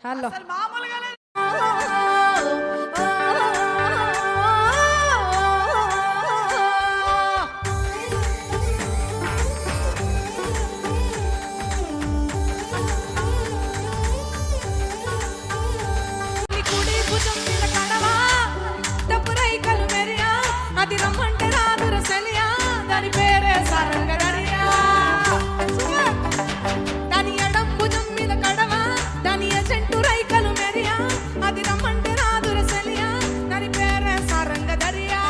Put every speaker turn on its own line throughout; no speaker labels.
hello
మామూలుగా
అది రమ్మంటే రాదుర సెలియా దాని పేరే సారంగదరియా దాని ఎడం భుజం మీద కడవ దాని ఎజెంటు రైకలు మెరియా అది రమ్మంటే రాదుర సెలియా దాని పేరే సారంగదరియా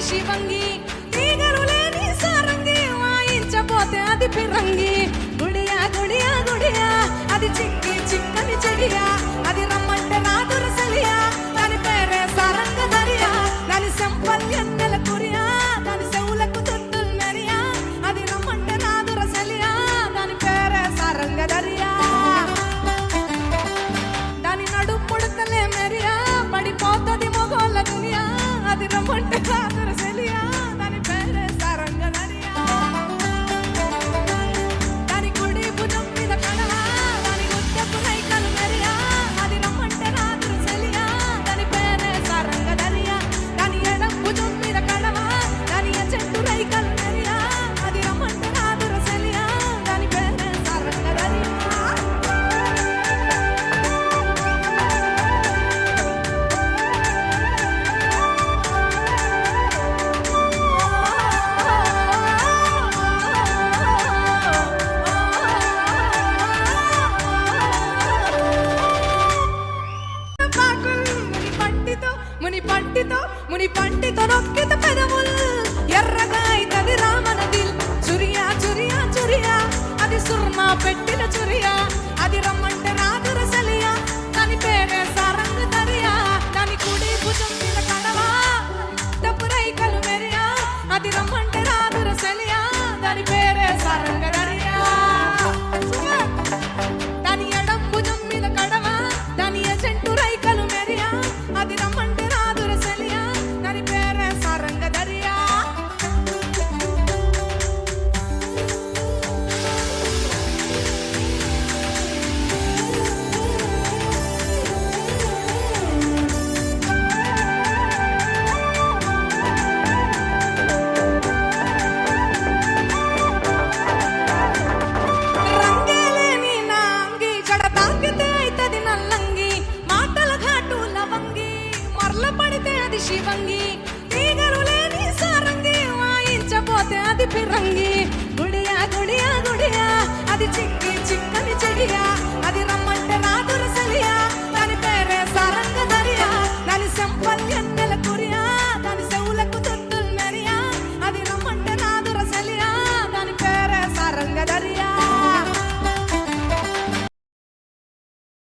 శివంగి తీగలు లేని సారంగి వాయించపోతే అది పిరంగి గుడియా గుడియా గుడియా అది చిక్కి చిక్కని చెడియా అది రమ్మంటే రాదుర సెలియా దాని పేరే సారంగదరియా దాని సంపల్యన్నెల కురియా దాని చెవులకు తుట్టుల్ మెరియా అది రమ్మంటే రాదుర సెలియా దాని పేరే సారంగదరియా దాని నడు పుడతలే మెరియా పడిపోతది మొగోళ్ళ దునియా అది రమ్మంటే రాదుర సెలియా దాని పేరే సారంగదరియా దాని కుడి భుజం మీద కడవ దాని గుడ్డపు రైకలు మెరియా అది రమ్మంటే రాదుర సెలియా దాని పేరే సారంగదరియా దాని ఎడం భుజం మీద కడవ దాని ఎజెంటు రైకలు మెరియా అది రమ్మంటే రాదుర సెలియా దాని పేరే సారంగదరియా ముని పంటితో నొక్కిత పెదవుల్ ఎర్రగా అయితది రామనదిల్ చురియా చురియా చురియా అది సుర్మా పెట్టిన చురియా అది రమ్మంటే రాదుర సెలియా దాని పేరే సారంగదరియా దాని కుడి భుజం మీద కడవా డబ్బు రైకలు మెరియా అది రమ్మంటే రాదుర సెలియా దాని పేరే సారంగదరియా దాని ఎడం భుజం మీద కడవా దాని ఎజెంటు రైకలు మెరియా అది రమ్మంటే రాదుర సెలియా దాని పేరే సారంగదరియా రంగేలేని నా అంగి జడ తాకితే అయితది నల్లంగి మాటల ఘాటు లవంగి మరల పడితే అది శివంగి తీగలు లేని సారంగి వాయించపోతే అది పిరంగి గుడియా గుడియా గుడియా అది చిక్కి చిక్కని చెడియా